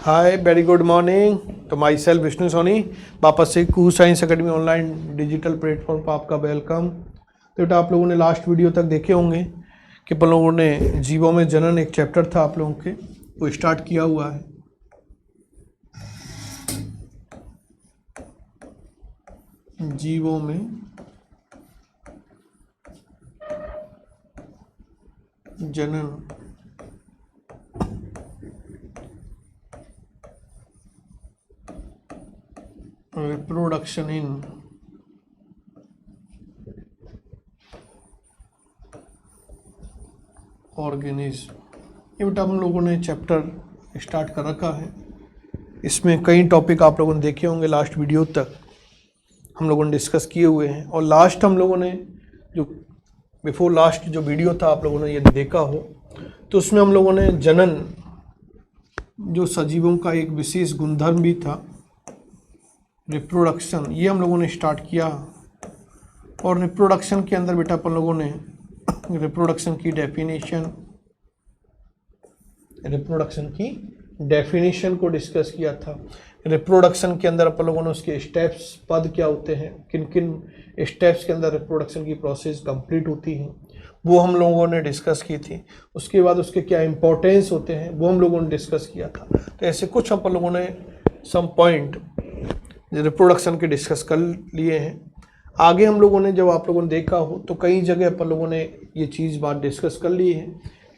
हाय, very good morning. तो my self Vishnu Soni वापस से कू science academy online digital platform पर आपका वेलकम। तो बेटा आप लोगों ने लास्ट वीडियो तक देखे होंगे कि अपन लोगों ने जीवों में जनन एक चैप्टर था आप लोगों के वो स्टार्ट किया हुआ है। जीवों में जनन रिप्रोडक्शन इन ऑर्गेनिज्म, ये बेटा हम लोगों ने चैप्टर स्टार्ट कर रखा है। इसमें कई टॉपिक आप लोगों ने देखे होंगे, लास्ट वीडियो तक हम लोगों ने डिस्कस किए हुए हैं। और लास्ट हम लोगों ने जो बिफोर लास्ट जो वीडियो था आप लोगों ने यदि देखा हो तो उसमें हम लोगों ने जनन जो सजीवों का एक विशेष गुणधर्म भी था, रिप्रोडक्शन, ये हम लोगों ने स्टार्ट किया। और रिप्रोडक्शन के अंदर बेटा अपन लोगों ने रिप्रोडक्शन की डेफिनेशन को डिस्कस किया था। रिप्रोडक्शन के अंदर अपन लोगों ने उसके स्टेप्स, पद क्या होते हैं, किन किन स्टेप्स के अंदर रिप्रोडक्शन की प्रोसेस कंप्लीट होती है, वो हम लोगों ने डिस्कस की थी। उसके बाद उसके क्या इंपॉर्टेंस होते हैं वो हम लोगों ने डिस्कस किया था। तो ऐसे कुछ अपन लोगों ने सम पॉइंट रिप्रोडक्शन के डिस्कस कर लिए हैं। आगे हम लोगों ने जब आप लोगों ने देखा हो तो कई जगह अपन लोगों ने ये चीज़ बात डिस्कस कर ली है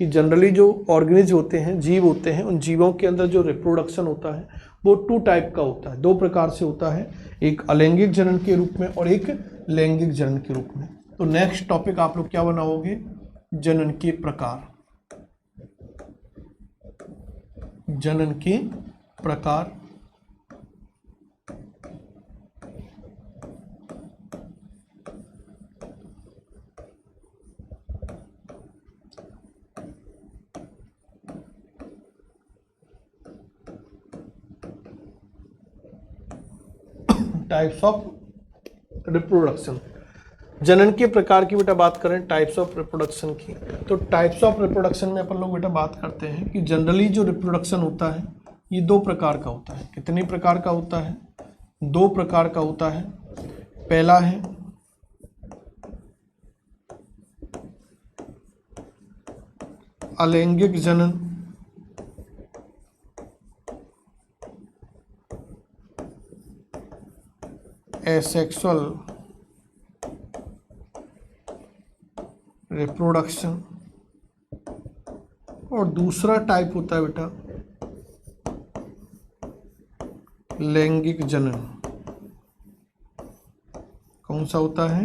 कि जनरली जो ऑर्गेनिज होते हैं, जीव होते हैं, उन जीवों के अंदर जो रिप्रोडक्शन होता है वो टू टाइप का होता है, दो प्रकार से होता है, एक अलैंगिक जनन के रूप में और एक लैंगिक जनन के रूप में। तो नेक्स्ट टॉपिक आप लोग क्या बनाओगे, जनन के प्रकार। जनन के प्रकार टाइप्स ऑफ रिप्रोडक्शन। जनन के प्रकार की बेटा बात करें टाइप्स ऑफ रिप्रोडक्शन की, तो टाइप्स ऑफ रिप्रोडक्शन में अपन लोग बेटा बात करते हैं कि जनरली जो रिप्रोडक्शन होता है ये दो प्रकार का होता है। कितने प्रकार का होता है? दो प्रकार का होता है। पहला है अलैंगिक जनन, एसेक्सुअल रिप्रोडक्शन, और दूसरा टाइप होता है बेटा लैंगिक जनन। कौन सा होता है?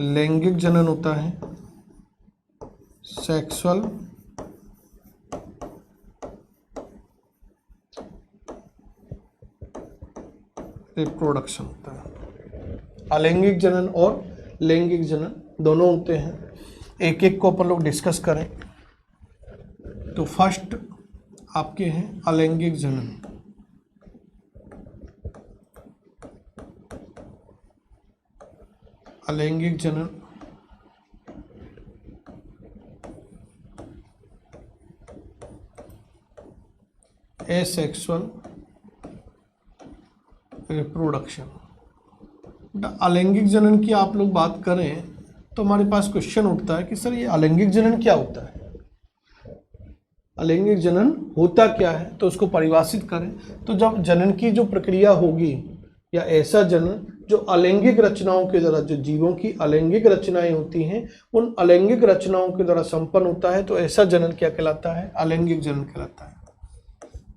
लैंगिक जनन होता है, सेक्सुअल रिप्रोडक्शन होता है। अलैंगिक जनन और लैंगिक जनन दोनों होते हैं। एक एक को अपन लोग डिस्कस करें तो फर्स्ट आपके हैं अलैंगिक जनन। अलैंगिक जनन एसेक्सुअल रिप्रोडक्शन। अलैंगिक जनन की आप लोग बात करें तो हमारे पास क्वेश्चन उठता है कि सर ये अलैंगिक जनन क्या होता है, अलैंगिक जनन होता क्या है, तो उसको परिभाषित करें। तो जब जनन की जो प्रक्रिया होगी या ऐसा जनन जो अलैंगिक रचनाओं के द्वारा, जो जीवों की अलैंगिक रचनाएं होती हैं उन अलैंगिक रचनाओं के द्वारा संपन्न होता है, तो ऐसा जनन क्या कहलाता है? अलैंगिक जनन कहलाता है।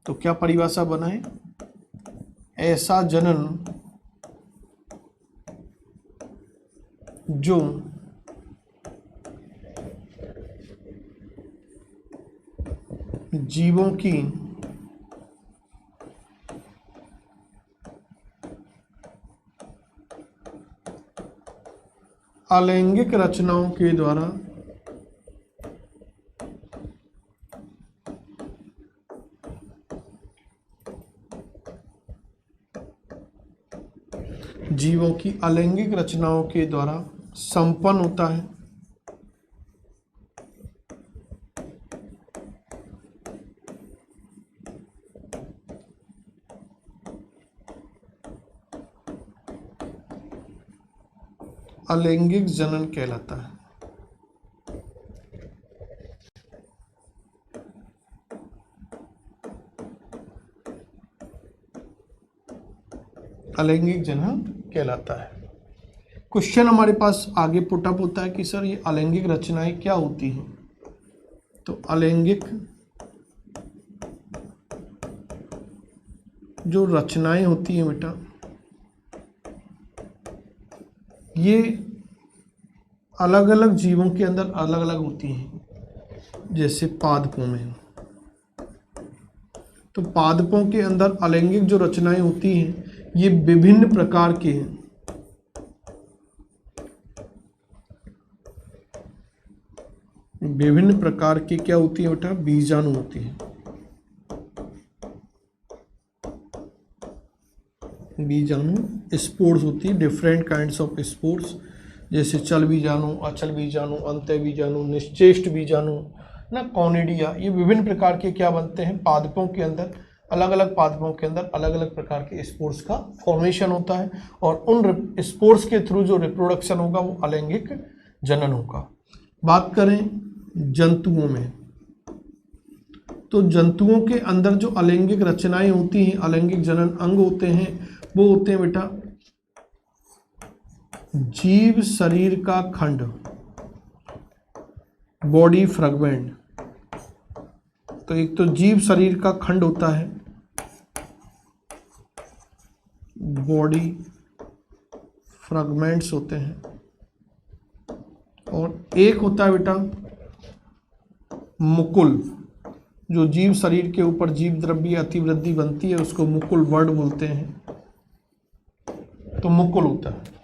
तो क्या परिभाषा बनाए? ऐसा जनन जो जीवों की अलैंगिक रचनाओं के द्वारा जीवों की अलैंगिक रचनाओं के द्वारा संपन्न होता है, अलैंगिक जनन कहलाता है। अलैंगिक जनन कहलाता है। क्वेश्चन हमारे पास आगे पुटअप होता है कि सर ये अलैंगिक रचनाएं क्या होती हैं। तो अलैंगिक जो रचनाएं होती हैं बेटा, ये अलग अलग जीवों के अंदर अलग अलग होती हैं। जैसे पादपों में, तो पादपों के अंदर अलैंगिक जो रचनाएं होती हैं ये विभिन्न प्रकार की हैं। विभिन्न प्रकार की क्या होती है बेटा, बीजाणु होती है। बीजाणु स्पोर्स होती है, डिफरेंट काइंड्स ऑफ स्पोर्स, जैसे चल बीजाणु, अचल बीजाणु, अंतः बीजाणु, निश्चेष्ट बीजाणु ना, कॉनिडिया, ये विभिन्न प्रकार के क्या बनते हैं पादपों के अंदर। अलग अलग पादपों के अंदर अलग अलग प्रकार के स्पोर्स का फॉर्मेशन होता है और उन स्पोर्स के थ्रू जो रिप्रोडक्शन होगा वो अलैंगिक जनन होगा। बात करें जंतुओं में, तो जंतुओं के अंदर जो अलैंगिक रचनाएं होती हैं, अलैंगिक जनन अंग होते हैं, वो होते हैं बेटा जीव शरीर का खंड, बॉडी फ्रैगमेंट। तो एक तो जीव शरीर का खंड होता है, बॉडी फ्रैगमेंट्स होते हैं, और एक होता है बेटा मुकुल, जो जीव शरीर के ऊपर जीव द्रव्य अतिवृद्धि बनती है उसको मुकुल वर्ड बोलते हैं। तो मुकुल होता है।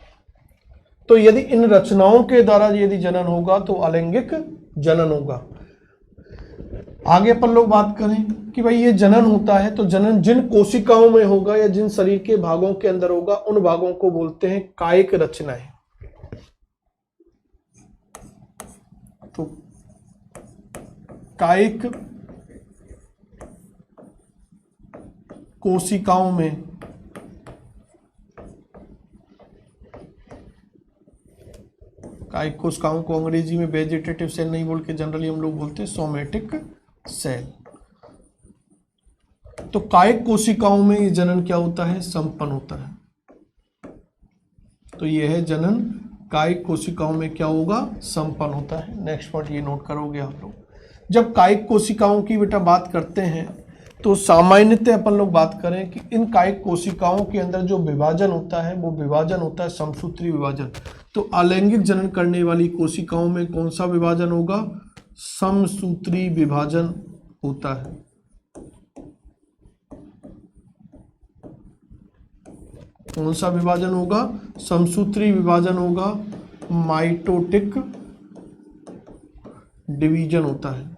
तो यदि इन रचनाओं के द्वारा यदि जनन होगा तो अलैंगिक जनन होगा। आगे अपन लोग बात करें कि भाई ये जनन होता है, तो जनन जिन कोशिकाओं में होगा या जिन शरीर के भागों के अंदर होगा उन भागों को बोलते हैं कायिक रचनाएं। तो कायिक कोशिकाओं में कायिक कोशिकाओं को अंग्रेजी में वेजिटेटिव सेल नहीं बोल के जनरली हम लोग बोलते हैं सोमेटिक सेल। तो कायिक कोशिकाओं में ये जनन क्या होता है, संपन्न होता है। तो यह है जनन कायिक कोशिकाओं में क्या होगा, संपन्न होता है। नेक्स्ट पॉइंट ये नोट करोगे आप लोग। जब कायिक कोशिकाओं की बेटा बात करते हैं तो सामान्यतः अपन लोग बात करें कि इन कायिक कोशिकाओं के अंदर जो विभाजन होता है वो विभाजन होता है समसूत्री विभाजन। तो अलैंगिक जनन करने वाली कोशिकाओं में कौन सा विभाजन होगा, समसूत्री विभाजन होता है। कौन सा विभाजन होगा, समसूत्री विभाजन होगा, माइटोटिक डिवीजन होता है।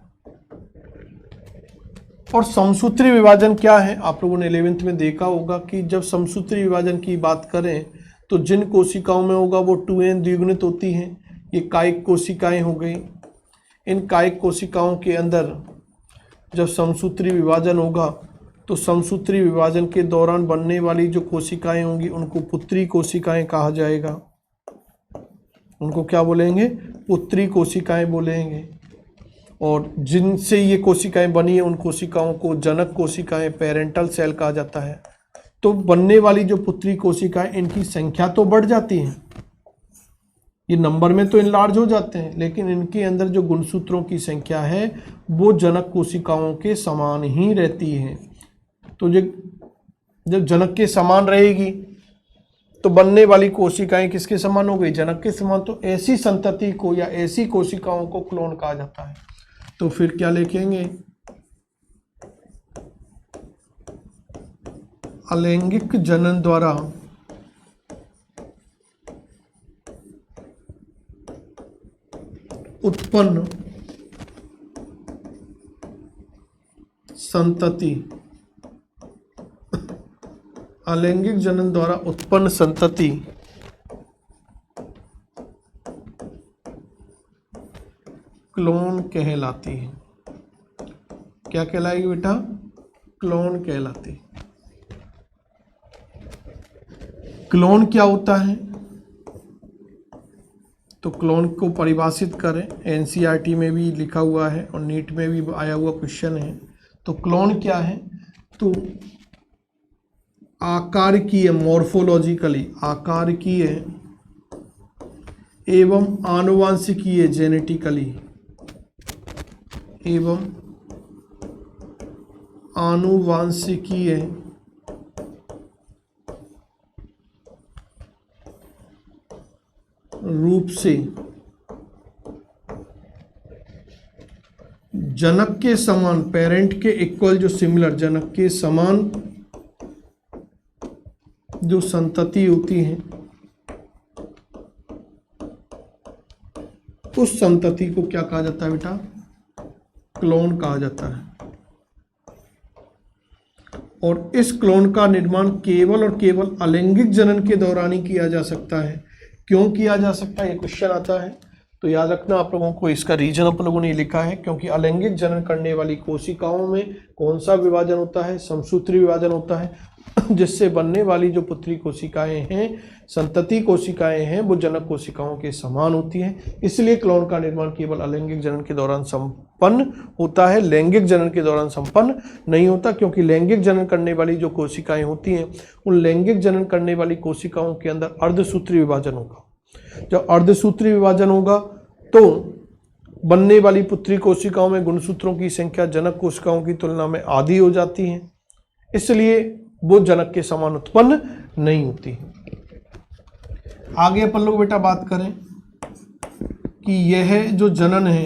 और समसूत्री विभाजन क्या है, आप लोगों ने 11th में देखा होगा कि जब समसूत्री विभाजन की बात करें तो जिन कोशिकाओं में होगा वो 2n द्विगुणित होती हैं। ये कायिक कोशिकाएं हो गई। इन कायिक कोशिकाओं के अंदर जब समसूत्री विभाजन होगा तो समसूत्री विभाजन के दौरान बनने वाली जो कोशिकाएं होंगी उनको पुत्री कोशिकाएं कहा जाएगा। उनको क्या बोलेंगे, पुत्री कोशिकाएं बोलेंगे। और जिनसे ये कोशिकाएं बनी है उन कोशिकाओं को जनक कोशिकाएं, पेरेंटल सेल कहा जाता है। तो बनने वाली जो पुत्री कोशिकाएं, इनकी संख्या तो बढ़ जाती है, ये नंबर में तो इनलार्ज हो जाते हैं, लेकिन इनके अंदर जो गुणसूत्रों की संख्या है वो जनक कोशिकाओं के समान ही रहती है। तो जब जनक के समान रहेगी तो बनने वाली कोशिकाएं किसके समान हो गई, जनक के समान। तो ऐसी संतति को या ऐसी कोशिकाओं को क्लोन कहा जाता है। तो फिर क्या लिखेंगे, अलैंगिक जनन द्वारा उत्पन्न संतति, अलैंगिक जनन द्वारा उत्पन्न संतति क्लोन कहलाती है। क्या कहलाएगी बेटा, क्लोन कहलाती है। क्लोन क्या होता है, तो क्लोन को परिभाषित करें, एनसीईआरटी में भी लिखा हुआ है और नीट में भी आया हुआ क्वेश्चन है। तो क्लोन क्या है, तो आकारकीय, मॉर्फोलॉजिकली आकारकीय एवं आनुवांशिकीय, जेनेटिकली एवं आनुवांशिकीय रूप से जनक के समान, पेरेंट के इक्वल जो सिमिलर, जनक के समान जो संतति होती है, उस संतति को क्या कहा जाता है बेटा, क्लोन कहा जाता है। और इस क्लोन का निर्माण केवल और केवल अलैंगिक जनन के दौरान ही किया जा सकता है। क्यों किया जा सकता है, ये क्वेश्चन आता है, तो याद रखना आप लोगों को, इसका रीजन आप लोगों ने लिखा है, क्योंकि अलैंगिक जनन करने वाली कोशिकाओं में कौन सा विभाजन होता है, समसूत्री विभाजन होता है, जिससे बनने वाली जो पुत्री कोशिकाएं हैं, संतति कोशिकाएं हैं, वो जनक कोशिकाओं के समान होती हैं। इसलिए क्लोन का निर्माण केवल अलैंगिक जनन के दौरान संपन्न होता है, लैंगिक जनन के दौरान संपन्न नहीं होता, क्योंकि लैंगिक जनन करने वाली जो कोशिकाएं होती हैं, उन लैंगिक जनन करने वाली कोशिकाओं के अंदर अर्धसूत्री विभाजन होगा। जब अर्धसूत्री विभाजन होगा तो बनने वाली पुत्री कोशिकाओं में गुणसूत्रों की संख्या जनक कोशिकाओं की तुलना में आधी हो जाती है, इसलिए वो जनक के समान उत्पन्न नहीं होती। आगे अपन लोग बेटा बात करें कि यह जो जनन है,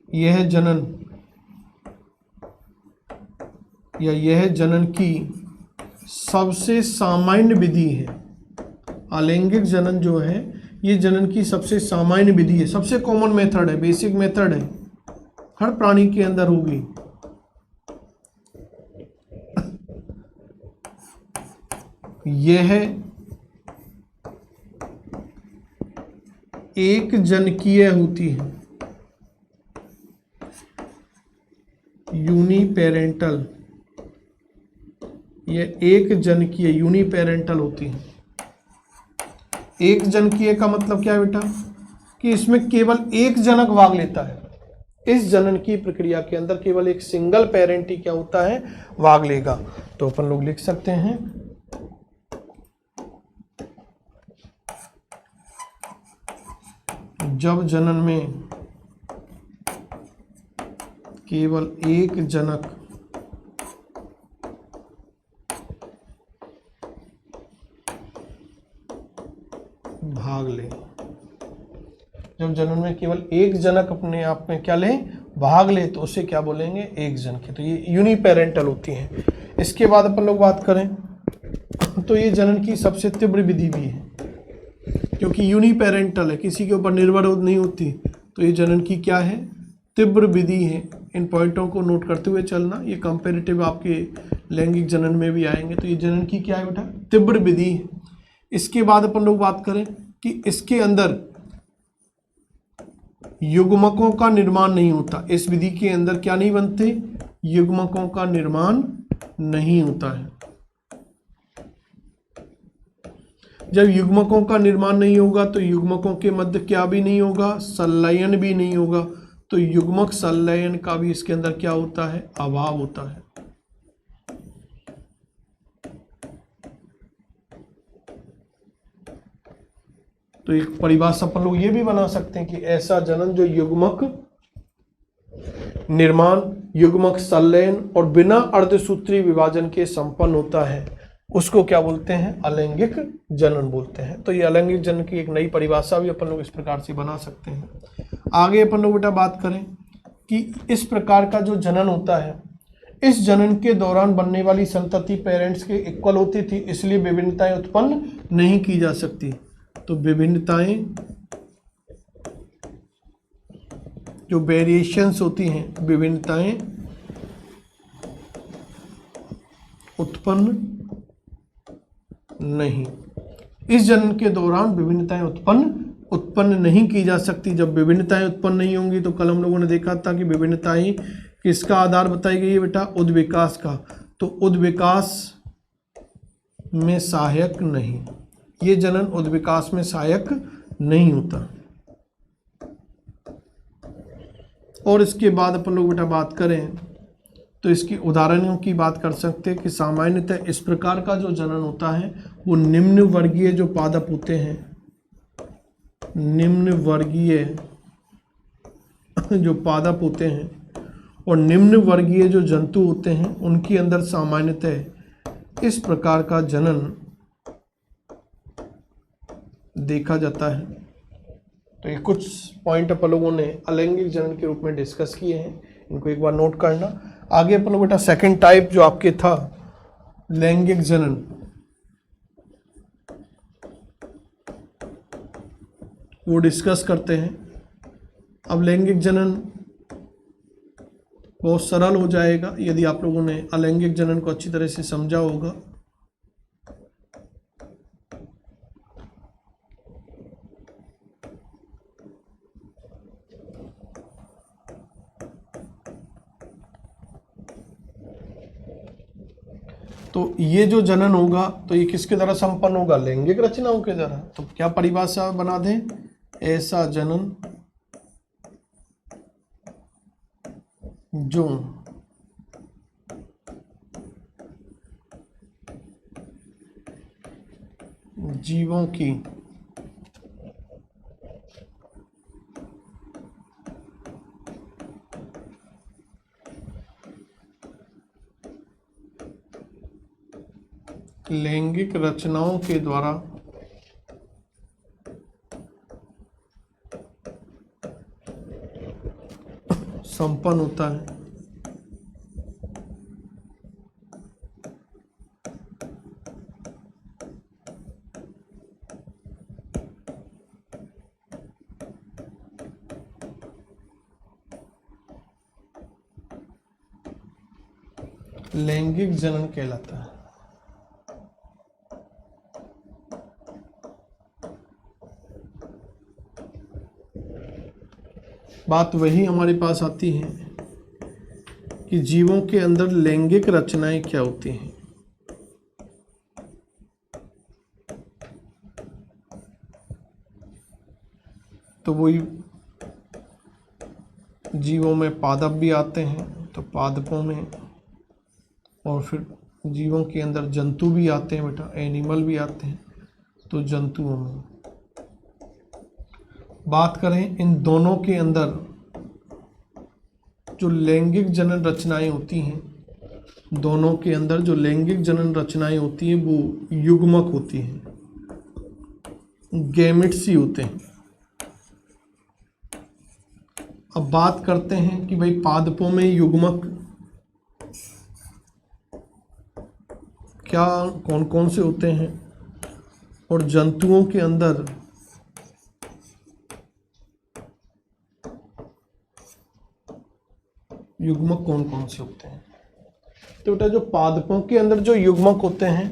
यह जनन या यह जनन की सबसे सामान्य विधि है। अलैंगिक जनन जो है, ये जनन की सबसे सामान्य विधि है, सबसे कॉमन मेथड है, बेसिक मेथड है, हर प्राणी के अंदर होगी। यह एक जनकीय होती है, यूनिपेरेंटल, यह एक जनकीय यूनिपेरेंटल होती है। एक जनकीय का मतलब क्या है बेटा, कि इसमें केवल एक जनक भाग लेता है। इस जनन की प्रक्रिया के अंदर केवल एक सिंगल पेरेंट ही क्या होता है, भाग लेगा। तो अपन लोग लिख सकते हैं जब जनन में केवल एक जनक भाग ले, जब जनन में केवल एक जनक अपने आप में क्या ले, भाग ले, तो उसे क्या बोलेंगे, एक जनक। तो ये यूनिपेरेंटल होती है। इसके बाद अपन लोग बात करें तो ये जनन की सबसे तीव्र विधि भी है, क्योंकि यूनिपेरेंटल है, किसी के ऊपर निर्भर नहीं होती, तो ये जनन की क्या है, तीव्र विधि है। इन पॉइंटों को नोट करते हुए चलना, ये कंपैरेटिव आपके लैंगिक जनन में भी आएंगे। तो ये जनन की क्या है बेटा, तीव्र विधि है। इसके बाद अपन लोग बात करें कि इसके अंदर युग्मकों का निर्माण नहीं होता। इस विधि के अंदर क्या नहीं बनते, युग्मकों का निर्माण नहीं होता है। जब युग्मकों का निर्माण नहीं होगा तो युग्मकों के मध्य क्या भी नहीं होगा, संलयन भी नहीं होगा। तो युग्मक संलयन का भी इसके अंदर क्या होता है, अभाव होता है। तो एक परिभाषा अपन लोग ये भी बना सकते हैं कि ऐसा जनन जो युग्मक निर्माण, युग्मक संलयन और बिना अर्धसूत्री विभाजन के संपन्न होता है, उसको क्या बोलते हैं, अलैंगिक जनन बोलते हैं। तो ये अलैंगिक जनन की एक नई परिभाषा भी अपन लोग इस प्रकार से बना सकते हैं। आगे अपन लोग बेटा बात करें कि इस प्रकार का जो जनन होता है, इस जनन के दौरान बनने वाली संतति पेरेंट्स के इक्वल होती थी, इसलिए विभिन्नताएं उत्पन्न नहीं की जा सकती। तो विभिन्नताएं, जो वेरिएशंस होती हैं, विभिन्नताएं उत्पन्न नहीं, इस जनन के दौरान विभिन्नताएं उत्पन्न नहीं की जा सकती। जब विभिन्नताएं उत्पन्न नहीं होंगी तो कल हम लोगों ने देखा था कि विभिन्नताएं किसका आधार बताई गई है बेटा, उद्विकास का। तो उद्विकास में सहायक नहीं, ये जनन उद्विकास में सहायक नहीं होता। और इसके बाद अपन लोग बेटा बात करें तो इसकी उदाहरणों की बात कर सकते हैं कि सामान्यतः इस प्रकार का जो जनन होता है वो निम्न वर्गीय जो पादप होते हैं, निम्न वर्गीय जो पादप होते हैं और निम्न वर्गीय जो जंतु होते हैं उनके अंदर सामान्यतः इस प्रकार का जनन देखा जाता है। तो ये कुछ पॉइंट अपन लोगों ने अलैंगिक जनन के रूप में डिस्कस किए हैं, इनको एक बार नोट करना। आगे अपन लोग बेटा सेकंड टाइप जो आपके था लैंगिक जनन, वो डिस्कस करते हैं। अब लैंगिक जनन बहुत सरल हो जाएगा यदि आप लोगों ने अलैंगिक जनन को अच्छी तरह से समझा होगा। तो ये जो जनन होगा तो ये किसके द्वारा संपन्न होगा? लैंगिक रचनाओं के द्वारा। तो क्या परिभाषा बना दें? ऐसा जनन जो जीवों की लैंगिक रचनाओं के द्वारा संपन्न होता है। लैंगिक जनन कहलाता है। बात वही हमारे पास आती है कि जीवों के अंदर लैंगिक रचनाएं क्या होती हैं। तो वही जीवों में पादप भी आते हैं, तो पादपों में, और फिर जीवों के अंदर जंतु भी आते हैं बेटा, एनिमल भी आते हैं, तो जंतुओं में। बात करें इन दोनों के अंदर जो लैंगिक जनन रचनाएं होती हैं, दोनों के अंदर जो लैंगिक जनन रचनाएं होती हैं वो युग्मक होती हैं, गैमेट्स ही होते हैं। अब बात करते हैं कि भाई पादपों में युग्मक क्या कौन कौन से होते हैं और जंतुओं के अंदर युग्मक कौन कौन से होते हैं। तो बेटा जो पादपों के अंदर जो युग्मक होते हैं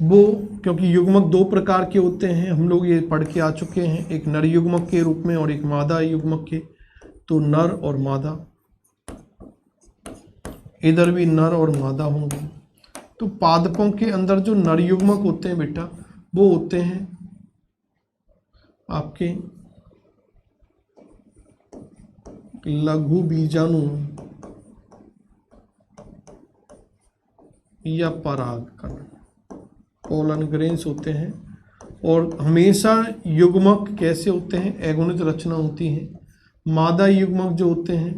वो, क्योंकि युग्मक दो प्रकार के होते हैं, हम लोग ये पढ़ के आ चुके हैं, एक नर युग्मक के रूप में और एक मादा युग्मक के। तो नर और मादा, इधर भी नर और मादा होंगे। तो पादपों के अंदर जो नर युग्मक होते हैं बेटा वो होते हैं आपके लघु बीजाणु या परागकण, पोलन ग्रेन्स होते हैं। और हमेशा युग्मक कैसे होते हैं? एगोनित रचना होती है। मादा युग्मक जो होते हैं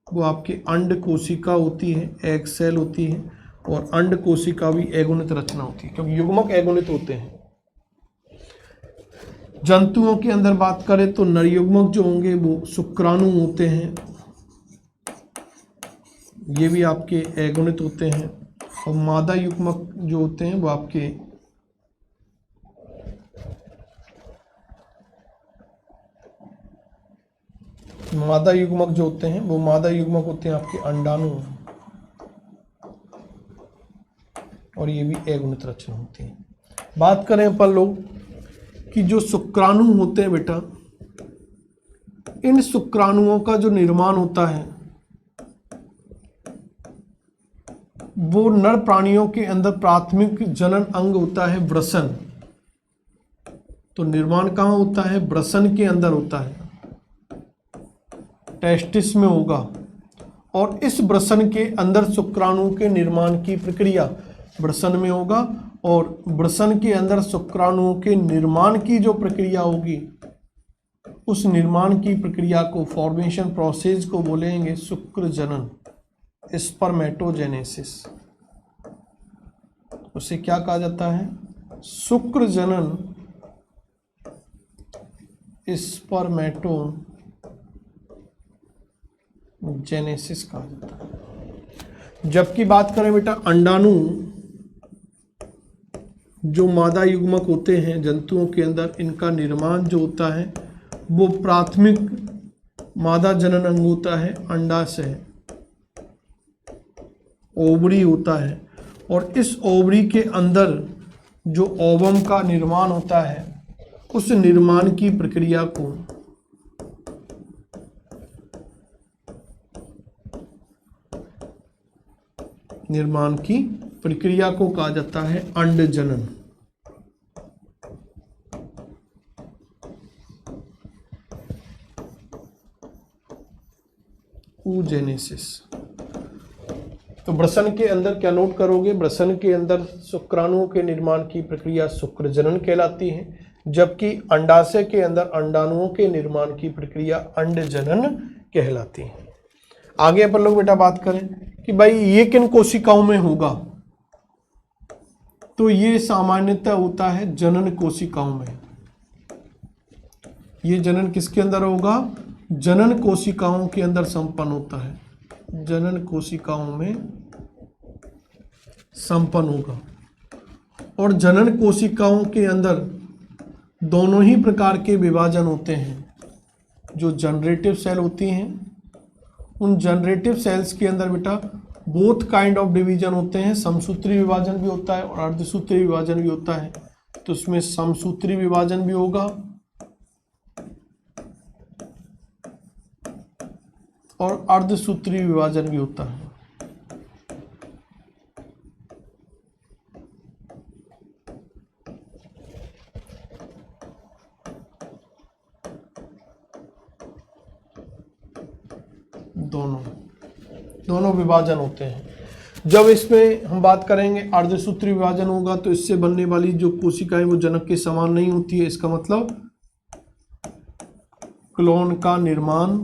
वो आपके अंड कोशिका होती है, एग सेल होती है, और अंड कोशिका भी एगोनित रचना होती है, क्योंकि युग्मक एगोनित होते हैं। जंतुओं के अंदर बात करें तो नर युग्मक जो होंगे वो शुक्राणु होते हैं, ये भी आपके एगोनित होते हैं। और मादा युग्मक जो होते हैं वो आपके मादा युग्मक जो होते हैं वो मादा युग्मक होते हैं आपके अंडाणु, और ये भी एगोनित रचना होती है। बात करें अपन लोग कि जो शुक्राणु होते हैं बेटा, इन शुक्राणुओं का जो निर्माण होता है वो नर प्राणियों के अंदर प्राथमिक जनन अंग होता है वृषण। तो निर्माण कहाँ होता है? वृषण के अंदर होता है, टेस्टिस में होगा। और इस वृषण के अंदर शुक्राणु के निर्माण की प्रक्रिया वृषण में होगा, और वृषण के अंदर शुक्राणुओं के निर्माण की जो प्रक्रिया होगी, उस निर्माण की प्रक्रिया को, फॉर्मेशन प्रोसेस को बोलेंगे शुक्र जनन, स्पर्मेटोजेनेसिस। उसे क्या कहा जाता है? शुक्र जनन, स्पर्मेटोजेनेसिस कहा जाता है। जबकि बात करें बेटा अंडाणु, जो मादा युग्मक होते हैं जंतुओं के अंदर, इनका निर्माण जो होता है वो प्राथमिक मादा जनन अंग होता है अंडाशय, ओवरी होता है। और इस ओवरी के अंदर जो ओवम का निर्माण होता है, उस निर्माण की प्रक्रिया को कहा जाता है अंड जनन। oogenesis। तो वृषण के अंदर क्या नोट करोगे? वृषण के अंदर शुक्राणुओं के निर्माण की प्रक्रिया शुक्र जनन कहलाती है, जबकि अंडाशय के अंदर अंडाणुओं के निर्माण की प्रक्रिया अंड जनन कहलाती है। आगे अपन लोग बेटा बात करें कि भाई ये किन कोशिकाओं में होगा, तो ये सामान्यतः होता है जनन कोशिकाओं में। ये जनन किसके अंदर होगा? जनन कोशिकाओं के अंदर संपन्न होता है, जनन कोशिकाओं में संपन्न होगा। और जनन कोशिकाओं के अंदर दोनों ही प्रकार के विभाजन होते हैं। जो जनरेटिव सेल होती हैं, उन जनरेटिव सेल्स के अंदर बेटा बोथ काइंड ऑफ डिवीजन होते हैं। समसूत्री विभाजन भी होता है और अर्धसूत्री विभाजन भी होता है। तो उसमें समसूत्री विभाजन भी होगा और अर्धसूत्री विभाजन भी होता है। दोनों विभाजन होते हैं। जब इसमें हम बात करेंगे अर्धसूत्री विभाजन होगा, तो इससे बनने वाली जो कोशिकाएं वो जनक के समान नहीं होती है। इसका मतलब क्लोन का निर्माण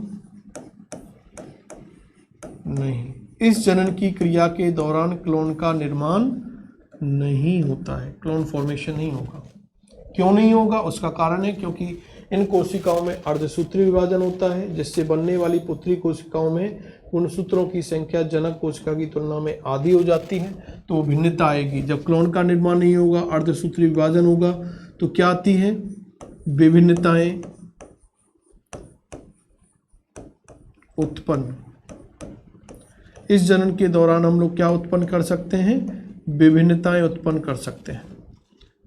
नहीं, इस जनन की क्रिया के दौरान क्लोन का निर्माण नहीं होता है, क्लोन फॉर्मेशन नहीं होगा। क्यों नहीं होगा? उसका कारण है क्योंकि इन कोशिकाओं में अर्धसूत्री विभाजन होता है, जिससे बनने वाली पुत्री कोशिकाओं में गुणसूत्रों की संख्या जनक कोशिका की तुलना में आधी हो जाती है, तो वो भिन्नता आएगी। जब क्लोन का निर्माण नहीं होगा, अर्धसूत्री विभाजन होगा, तो क्या आती है? विभिन्नताएं उत्पन्न। इस जनन के दौरान हम लोग क्या उत्पन्न कर सकते हैं? विभिन्नताएं उत्पन्न कर सकते हैं।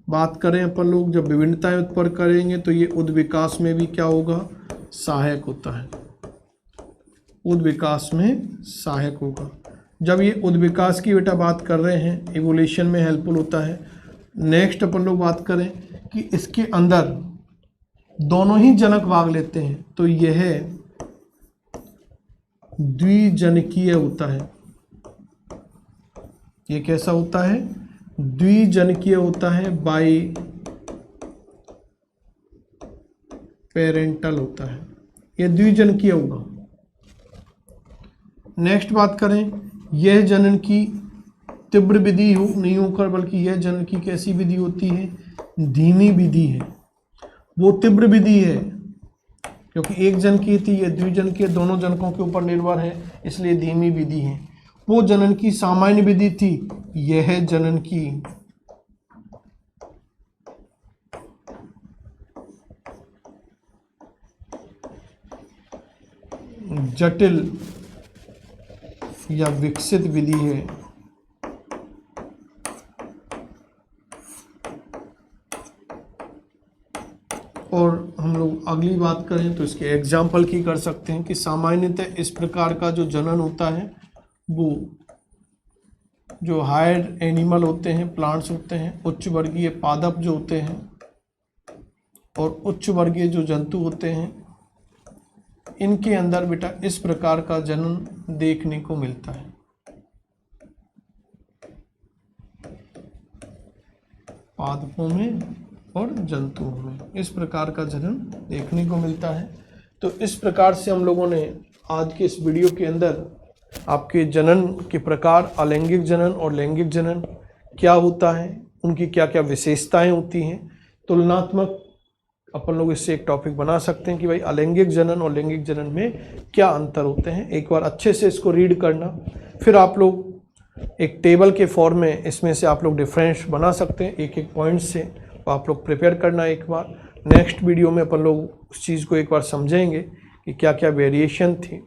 बात करें अपन लोग, जब विभिन्नताएं उत्पन्न करेंगे तो ये उद्विकास में भी क्या होगा? सहायक होता है। उद्विकास में सहायक होगा। जब ये उद्विकास की बेटा बात कर रहे हैं, इवोल्यूशन में हेल्पफुल होता है। नेक्स्ट अपन लोग बात करें कि इसके अंदर दोनों ही जनक भाग लेते हैं, तो यह द्विजनकीय होता है। ये कैसा होता है? द्विजनकीय होता है, बाई पेरेंटल होता है, यह द्विजनकीय होगा। नेक्स्ट बात करें, यह जनन की तीव्र विधि नहीं होकर, बल्कि यह जनन की कैसी विधि होती है? धीमी विधि है। वो तीव्र विधि है क्योंकि एक जन की थी, ये द्विजन के दोनों जनकों के ऊपर निर्भर है, इसलिए धीमी विधि है। वो जनन की सामान्य विधि थी, यह जनन की जटिल या विकसित विधि है। और हम लोग अगली बात करें तो इसके एग्जाम्पल की कर सकते हैं कि सामान्यतः इस प्रकार का जो जनन होता है वो जो हायर एनिमल होते हैं, प्लांट्स होते हैं, उच्च वर्गीय पादप जो होते हैं और उच्च वर्गीय जो जंतु होते हैं, इनके अंदर बेटा इस प्रकार का जनन देखने को मिलता है। पादपों में और जंतुओं में इस प्रकार का जनन देखने को मिलता है। तो इस प्रकार से हम लोगों ने आज के इस वीडियो के अंदर आपके जनन के प्रकार, अलैंगिक जनन और लैंगिक जनन क्या होता है, उनकी क्या क्या विशेषताएं होती हैं, तुलनात्मक अपन लोग इससे एक टॉपिक बना सकते हैं कि भाई अलैंगिक जनन और लैंगिक जनन में क्या अंतर होते हैं। एक बार अच्छे से इसको रीड करना, फिर आप लोग एक टेबल के फॉर्म में इसमें से आप लोग डिफरेंस बना सकते हैं एक एक पॉइंट से, तो आप लोग प्रिपेयर करना। एक बार नेक्स्ट वीडियो में अपन लोग उस चीज़ को एक बार समझेंगे कि क्या क्या वेरिएशन थी।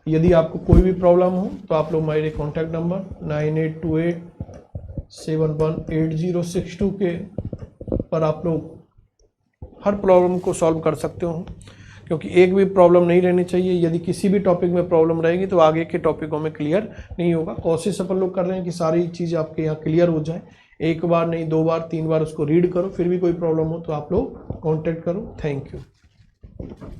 यदि आपको कोई भी प्रॉब्लम हो तो आप लोग मेरे कॉन्टैक्ट नंबर 9828718062 के पर आप लोग हर प्रॉब्लम को सॉल्व कर सकते हो, क्योंकि एक भी प्रॉब्लम नहीं रहनी चाहिए। यदि किसी भी टॉपिक में प्रॉब्लम रहेगी तो आगे के टॉपिकों में क्लियर नहीं होगा। कोशिश अपन लोग कर रहे हैं कि सारी चीज़ आपके यहाँ क्लियर हो जाए। एक बार नहीं, 2 बार 3 बार उसको रीड करो, फिर भी कोई प्रॉब्लम हो तो आप लोग कॉन्टैक्ट करो। Thank you.